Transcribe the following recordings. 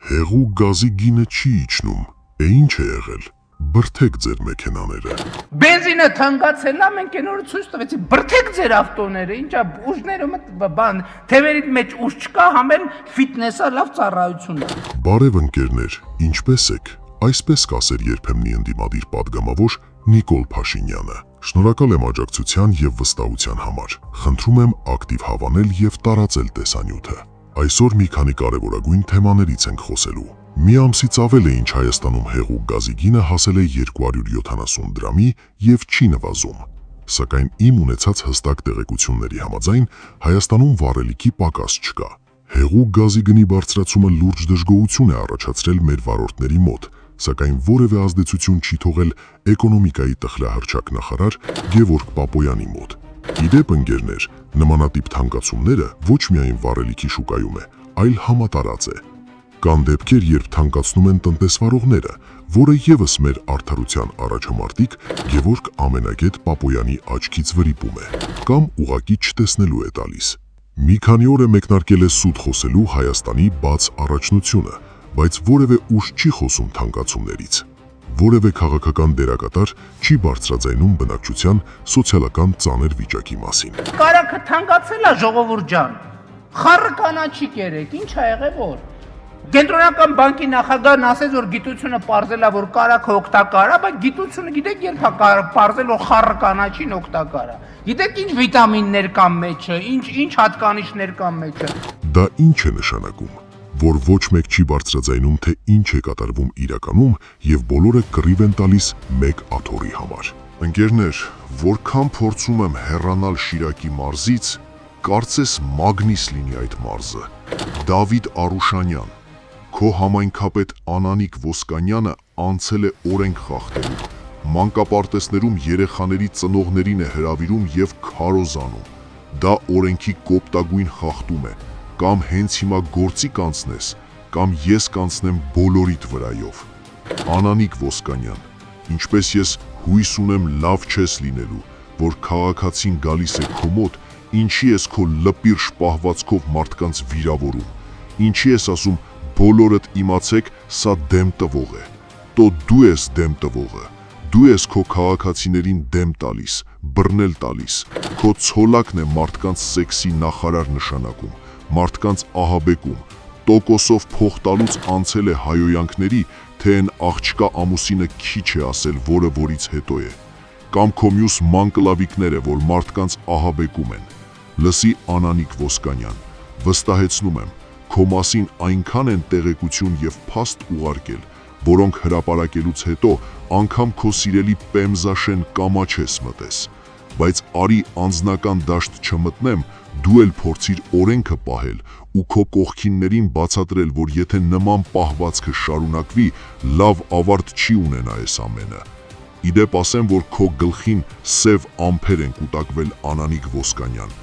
Հեղուկ գազի գինը չի իջնում, ինչ է եղել, բրթեք ձեր մեքենաները։ Բենզինը թանկացել է, մենք այն օրը ցույց տվեցի, բրթեք ձեր ավտոները, ինչա ուժները բան, թևերի մեջ ուժ չկա, համեն ֆիթնեսը լավ ծառայություն է։ Բարև ընկերներ, ինչպե՞ս եք։ Այսպես կասեր երբեմնի ընդդիմադիր падգամավոր Նիկոլ Փաշինյանը։ Շնորհակալ եմ աջակցության եւ վստահության համար։ Խնդրում եմ ակտիվ հավանել եւ տարածել տեսանյութը։ Այսօր մի քանի կարևորագույն թեմաներից ենք խոսելու։ Մի ամսից ավել է ինչ Հայաստանում հեղուկ գազի գինը հասել է 270 դրամի եւ չի նվազում։ Սակայն իմ ունեցած հստակ տեղեկությունների համաձայն Հայաստանում վառելիքի պակաս չկա։ Հեղուկ գազի գնի բարձրացումը լուրջ դժգոհություն է առաջացրել մեր վարորդների մոտ, սակայն որևէ ազդեցություն չի թողել էկոնոմիկայի տխրահռչակ նախարար Գևորգ Պապոյանի մոտ։ Իդեպ ընկերներ, նմանատիպ թանկացումները ոչ միայն վառելիքի շուկայում է, այլ համատարած է։ Կան դեպքեր, երբ թանկացնում են տնտեսվարողները, որը ևս մեր արդարության առաջամարտիկ Գևորգ Ամենագետ Պապոյանի աչքից վրիպում է, կամ ուղղակի չտեսնելու է տալիս։ Մի քանի օր է մեկնարկել է սուտ խոսելու Հայաստանի բաց առաջնությունը, բայց որևէ ուժ չի խոսում թանկացումներից։ Որևէ քաղաքական դերակատար չի բարձրաձայնում բնակչության սոցիալական ծանր վիճակի մասին։ Կարակը թանկացել է, ժողովուրդ ջան։ Խառը կանաչի կերեք, ինչ ա եղել որ։ Կենտրոնական բանկի նախագահն ասեց, որ գիտությունը պարզել է, որ կարակը օգտակար է, բայց գիտությունը գիտեք երբ է պարզել, որ խառը կանաչին օգտակար է։ Գիտեք ինչ վիտամիններ կան մեջը, ինչ հատկանիշներ կան մեջը։ Դա ինչ է նշանակում, որ ոչ մեկ չի բարձրաձայնում, թե ինչ է կատարվում իրականում եւ բոլորը կռիվ են տալիս մեկ աթոռի համար։ Ընկերներ, որքան փորձում եմ հեռանալ Շիրակի մարզից, կարծես մագնիս լինի այդ մարզը։ Դավիթ Արուշանյան, քո համայնքապետ Անանիկ Ոսկանյանը անցել է օրենք խախտելու։ Մանկապարտեզներում երեխաների ծնողներին է հրավիրում եւ քարոզանում։ Դա օրենքի կոպտագույն խախտում է։ Կամ հենց հիմա գործի կանցնես, կամ ես կանցնեմ բոլորիդ վրայով։ Անանիկ Ոսկանյան, ինչպես ես հույս ունեմ լավ չես լինելու, որ քաղաքացին գալիս է քո մոտ, ինչի ես քո լպիրշ պահվածքով մարդկանց վիրավորում, ինչի ես ասում բոլորդ իմացեք, սա դեմ տվող է, տո դու ես դեմ տվողը, դու ես քո քաղաքացիներին դեմ տալիս, բռնել տալիս, քո ցոլակն է մարդկանց սեքսի նախարար նշանակում, մարդկանց ահաբեկում, տոկոսով փող տալուց անցել է հայոյանքների, թե այն աղջկա ամուսինը քիչ է ասել, որը որից հետո է, կամ քո մյուս մանկլավիկները, որ մարդկանց ահաբեկում են։ Լսի Անանիկ Ոսկանյան, վստահեցնում եմ, քո մասին այնքան են տեղեկություն եւ փաստ ուղարկել, որոնք հրապարակելուց հետո անգամ քո սիրելի Պեմզաշեն կամաչես մտես, բայց արի անձնական դաշտ չմտնեմ, դու էլ փորձիր օրենքը պահել ու քո կողքիններին բացատրել, որ եթե նման պահվածքը շարունակվի, լավ ավարտ չի ունենա այս ամենը։ Իդեպ ասեմ, որ քո գլխին սև ամփեր են կուտակվել Անանիկ Ոսկանյան,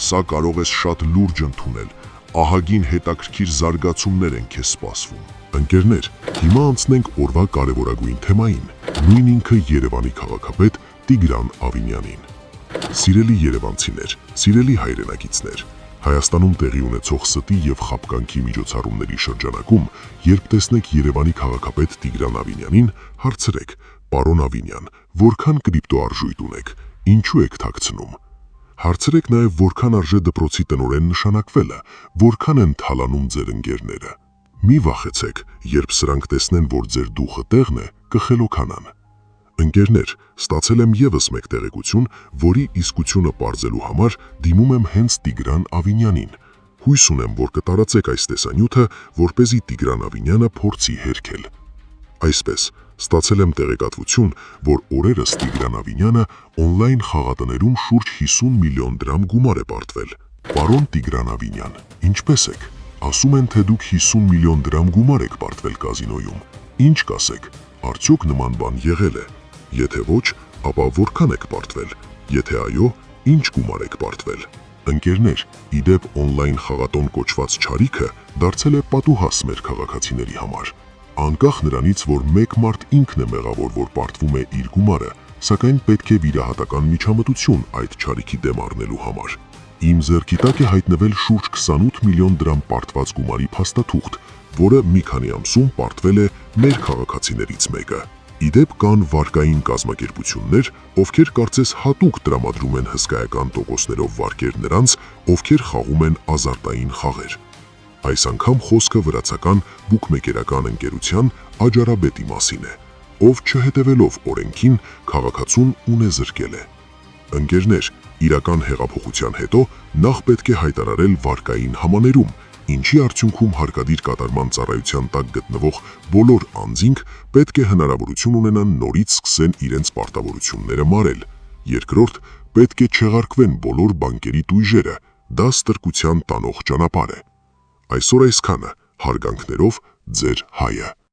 սա կարող ես շատ լուրջ ընդունել, ահագին հետաքրքիր զարգացումներ են քեզ սպասվում։ Ընկերներ, հիմա անցնենք օրվա կարևորագույն թեմային, նույն ինքը Երևանի քաղաքապետ Տիգրան Ավինյանին։ Սիրելի երևանցիներ, սիրելի հայրենակիցներ, Հայաստանում տեղի ունեցող ստի եւ խաբկանքի միջոցառումների շրջանակում, երբ տեսնեք Երևանի քաղաքապետ Տիգրան Ավինյանին, հարցրեք. «Պարոն Ավինյան, որքան կրիպտոարժույթ ունեք, ինչու եք թաքցնում»։ Հարցրեք նաեւ որքան արժե դպրոցի տնօրեն նշանակվելը, որքան են թալանում ձեր ընկերները։ Մի վախեցեք, երբ սրանք տեսնեն, որ ձեր դուխը տեղն է, կխելոքանան։ Ընկերներ, ստացել եմ ևս մեկ տեղեկություն, որի իսկությունը պարզելու համար դիմում եմ հենց Տիգրան Ավինյանին։ Հույս ունեմ, որ կտարածեք այս տեսանյութը, որպեսզի Տիգրան Ավինյանը փորձի հերքել։ Այսպես, ստացել եմ տեղեկատվություն, որ օրերս Տիգրան Ավինյանը օնլայն խաղատներում շուրջ 50 միլիոն դրամ գումար է պարտվել։ Պարոն Տիգրան Ավինյան, ինչպես եք։ Ասում են, թե դուք 50 միլիոն դրամ գումար եք պարտվել կազինոյում։ Ինչ կասեք, արդյոք նման բան եղել է։ Եթե ոչ, ապա որքան եք պարտվել։ Եթե այո, ինչ գումար եք պարտվել։ Ընկերներ, իդեպ օնլայն խաղատոն կոչված չարիքը դարձել է պատուհաս մեր քաղաքացիների համար։ Անկախ նրանից, որ մեկ մարդ ինքն է մեղավոր, որ պարտվում է իր գումարը, սակայն պետք է վիրահատական միջամտություն այդ չարիքի դեմ առնելու համար։ Իմ ձեռքի տակ է հայտնվել շուրջ 28 միլիոն դրամ պարտված գումարի փաստաթուղթ, որը մի քանի ամսում պարտվել է մեր քաղաքացիներից մեկը։ Իդեպ կան վարկային կազմակերպություններ, ովքեր կարծես հատուկ տրամադրում են հսկայական տոկոսներով վարկեր նրանց, ովքեր խաղում են ազարտային խաղեր։ Այս անգամ խոսքը վրացական բուկմեկերական ընկերության Աջարաբետի մասին է, ով չհետևելով օրենքին քաղաքացուն ունեզրկել է։ Ընկերներ, իրական հեղափոխության հետո նախ պետք է հայտարարել վարկային համաներում, ինչի արդյունքում հարկադիր կատարման ծառայության տակ գտնվող բոլոր անձինք պետք է հնարավորություն ունենան նորից սկսեն իրենց պարտավորությունները մարել։ Երկրորդ, պետք է չեղարկվեն բոլոր բանկերի տույժերը, դա ստրկության տանող ճանապարհ է։ Այսօր այսքանը, հարգանքներով, ձեր Հայը։